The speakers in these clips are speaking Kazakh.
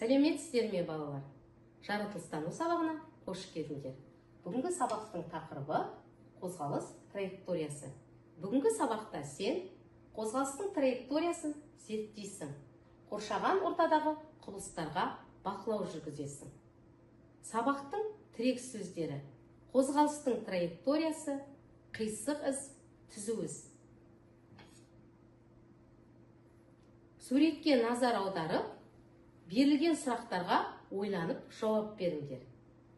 Сәлеметсіздер ме балалар? Жаратылыстану сабағына қош келдіңдер. Бүгінгі сабақтың тақырыбы қозғалыс траекториясы. Бүгінгі сабақта сен қозғалыстың траекториясын зерттейсің. Қоршаған ортадағы құбылыстарға бақылау жүргізесің. Сабақтың тірек сөздері: қозғалыстың траекториясы, қисық із, түзу із. Суретке назар аударып, берілген сұрақтарға ойланып жауап беріңдер.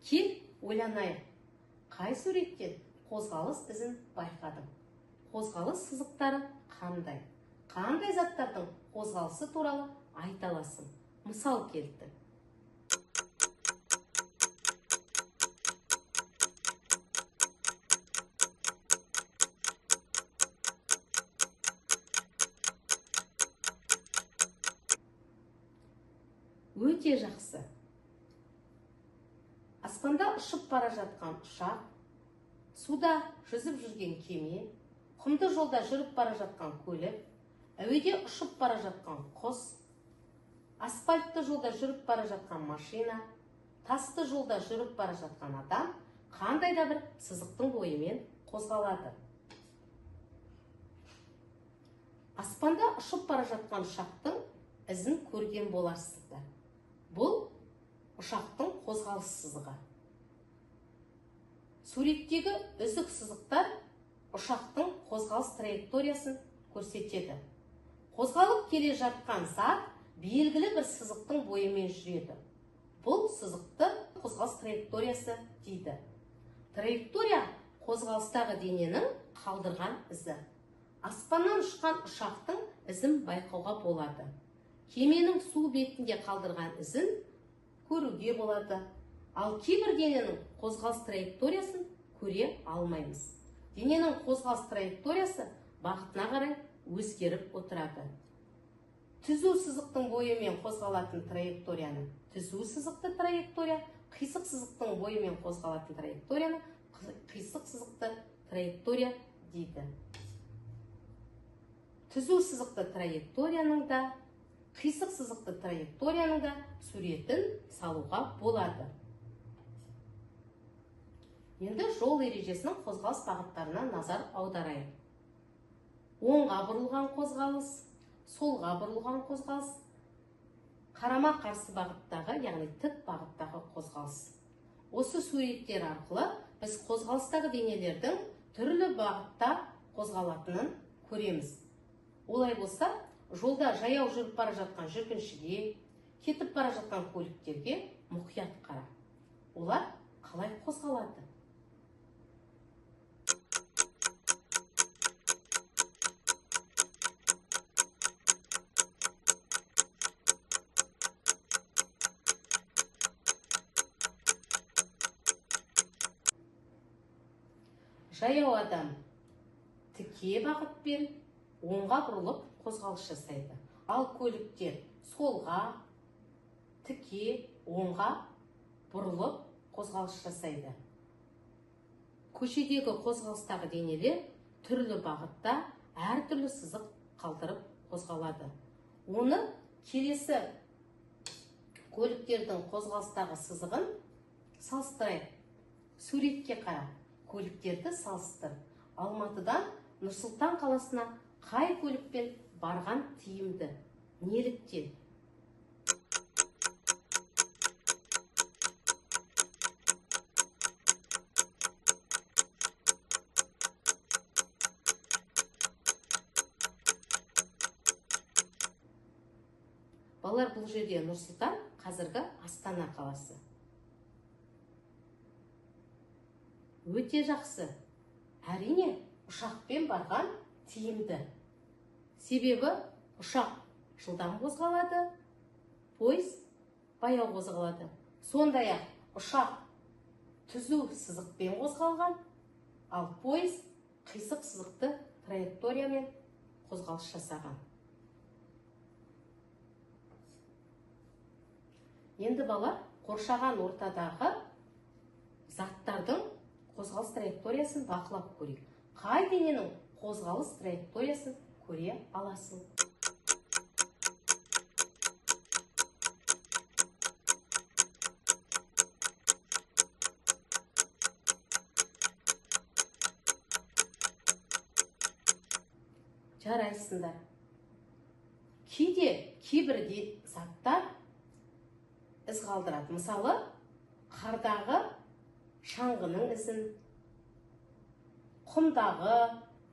Кел, ойланайық. Қай суреттен қозғалыс ізін байқадың? Қозғалыс сызықтары қандай? Қандай заттардың қозғалысы туралы айта аласың? Мысал келтір. Өте жақсы. Аспанда ұшып бара жатқан ұшақ, суда жүзіп жүрген кеме, құмды жолда жүріп бара жатқан көлік, әуеде ұшып бара жатқан құс, асфальтты жолда жүріп бара жатқан машина, тасты жолда жүріп бара жатқан адам қандай да бір сызықтың бойымен қозғалады. Аспанда ұшып бара жатқан ұшақтың ізін көрген боларсыздар. Бұл ұшақтың қозғалыс сызығы. Суреттегі үзік сызықтар ұшақтың қозғалыс траекториясын көрсетеді. Қозғалып келе жатқан зат белгілі бір сызықтың бойымен жүреді. Бұл сызықты қозғалыс траекториясы дейді. Траектория қозғалыстағы дененің қалдырған ізі. Аспаннан ұшқан ұшақтың ізін байқауға болады. Кеменің су бетінде қалдырған ізін көруге болады. Ал кейбір дененің қозғалыс траекториясын көре алмаймыз. Дененің қозғалыс траекториясы бағытына қарай өзгеріп отырады. Түзу сызықтың бойымен қозғалатын траекторияны түзу сызықты траектория, қисық сызықтың бойымен қозғалатын траекторияны қисық сызықты траектория дейді. Түзу сызықты траекторияның да, қисық сызықты траекторияның да суретін салуға болады. Енді жол ережесінің қозғалыс бағыттарына назар аударайық. Оңға бұрылған қозғалыс, солға бұрылған қозғалыс, қарама қарсы бағыттағы, яғни тік бағыттағы қозғалыс. Осы суреттер арқылы біз қозғалыстағы денелердің түрлі бағытта қозғалатынын көреміз. Олай болса, жолда жаяу жүріп бара жатқан жүргіншіге, кетіп бара жатқан көліктерге мұқият қара. Олар қалай қозғалады? Жаяу адам тіке бағытпен оңға бұрылып қозғалыс жасайды. Ал көліктер солға, тіке, оңға бұрылып қозғалыс жасайды. Көшедегі қозғалыстағы денелер түрлі бағытта әртүрлі сызық қалдырып қозғалады. Оны келесі көліктердің қозғалыстағы сызығын салыстырайық. Суретке қара, көліктерді салыстыр. Алматыдан Нұр-Сұлтан қаласына қай көлікпен барған тиімді? Неліктен? Балалар, бұл жерде Нұр-Сұлтан қазіргі Астана қаласы. Өте жақсы. Әрине, ұшақпен барған тиімді. Себебі ұшақ жылдам қозғалады, пойыз баяу қозғалады. Сондай-ақ ұшақ түзу сызықпен қозғалған, ал пойыз қисық сызықты траекториямен қозғалыс жасаған. Енді балалар, қоршаған ортадағы заттардың қозғалыс траекториясын бақылап көрейік. Қай дененің қозғалыс траекториясын көре аласың? Жарайсыңдар. Кейде кейбір заттар із қалдырады. Мысалы, қардағы шаңғының ізін, құмдағы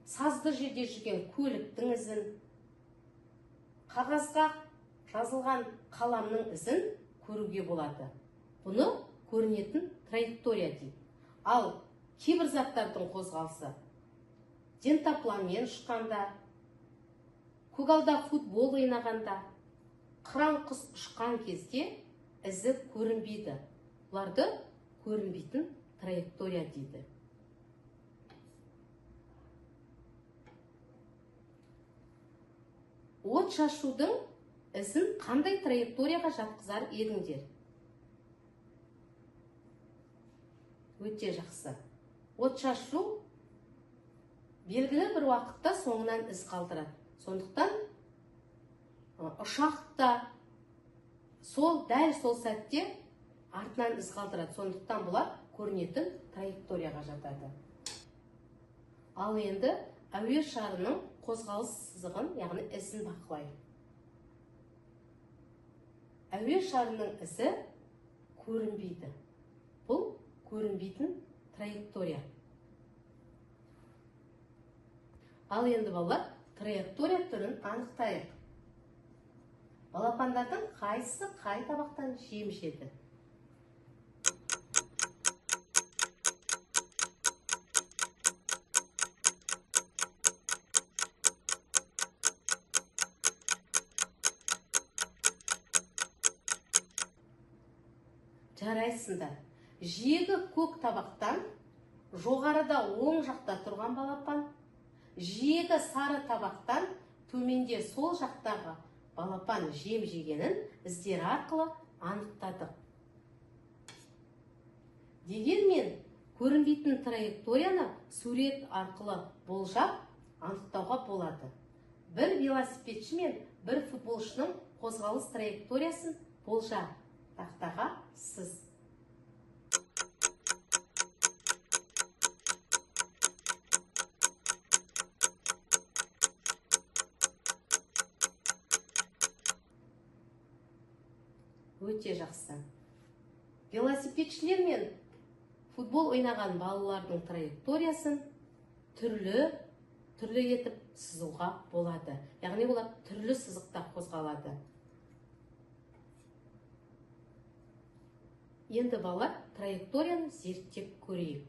сазды жерде жүрген көліктің ізін, қағазға жазылған қаламның ізін көруге болады. Бұны көрінетін траектория дейді. Ал кейбір заттардың қозғалысы дельтапланмен ұшқанда, көгалда футбол ойнағанда, қыран құс ұшқан кезде ізі көрінбейді. Бұларды көрінбейтін траектория дейді. От шашудың ізін қандай траекторияға жатқызар едіңдер? Өте жақсы. От шашу белгілі бір уақытта соңынан із қалдырады. Сондықтан ұшақта дәл сол сәтте артынан із қалдырады. Сондықтан бұлар көрінетін траекторияға жатады. Ал енді әуе шарының қозғалыс сызығын, яғни ізін бақылайық. Әуе шарының ізі көрінбейді. Бұл көрінбейтін траектория. Ал енді балалар, траектория түрін анықтайық. Балапандардың қайсысы қай табақтан жем жеді? Жарайсыңдар. Жиегі көк табақтан жоғарыда оң жақта тұрған балапан, жиегі сары табақтан төменде сол жақтағы балапан жем жегенін іздері арқылы анықтадық. Дегенмен көрінбейтін траекторияны сурет арқылы болжап анықтауға болады. Бір велосипедші мен бір футболшының қозғалыс траекториясын болжа. Тақтаға сыз. Өте жақсы. Велосипедшілер мен футбол ойнаған балалардың траекториясын түрлі етіп сызуға болады. Яғни олар түрлі сызықта қозғалады. Енді балалар траекторияны зерттеп көрейік.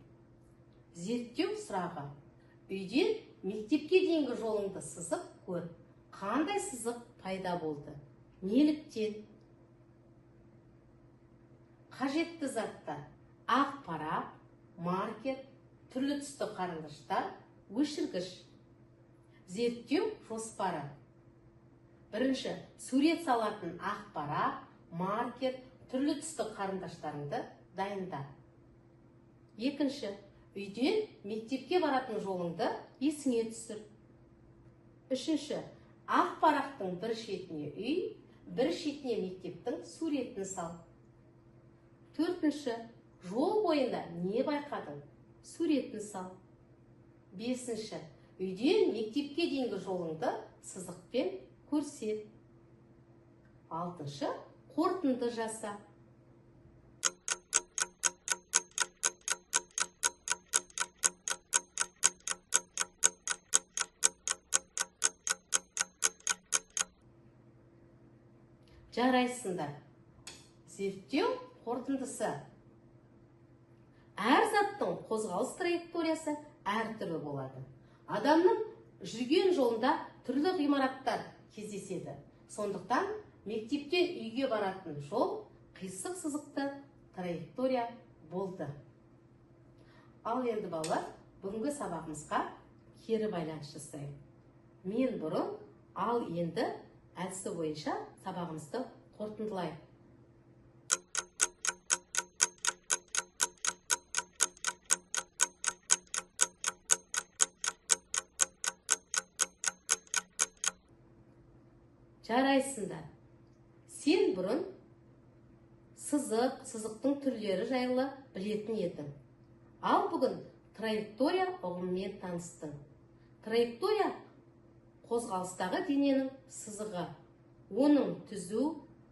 Зерттеу сұрағы. Үйден мектепке дейінгі жолыңды сызып көр. Қандай сызық пайда болды? Неліктен? Қажетті заттар: ақ парақ, маркер, түрлі түсті қарындаштар, өшіргіш. Зерттеу жоспары. Бірінші, сурет салатын ақ парақ, маркер, түрлі түсті қарындаштарыңды дайында. Екінші, үйден мектепке баратын жолыңды есіңе түсір. Үшінші, ақ парақтың бір шетіне үй, бір шетіне мектептің суретін сал. Төртінші, жол бойында не байқадың? Суретін сал. Бесінші, үйден мектепке дейінгі жолыңды сызықпен көрсет. Алтыншы, қорытынды жаса. Жарайсыңдар. Зерттеу қорытындысы. Әр заттың қозғалыс траекториясы әртүрлі болады. Адамның жүрген жолында түрлі ғимараттар кездеседі. Сондықтан мектептен үйге баратын жол қисық сызықты траектория болды. Ал енді балалар, бүгінгі сабағымызға кері байланыс жасайық. Мен бұрын, ал енді әдісі бойынша сабағымызды қорытындылайық. Жарайсыңдар. Сен бұрын сызықтың түрлері жайлы білетін едің. Ал бүгін траектория ұғымымен таныстың. Траектория қозғалыстағы дененің сызығы. Оның түзу,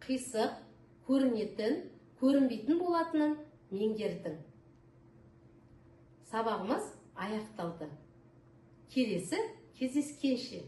қисық, көрінетін, көрінбейтін болатынын меңгердің. Сабағымыз аяқталды. Келесі кездескенше.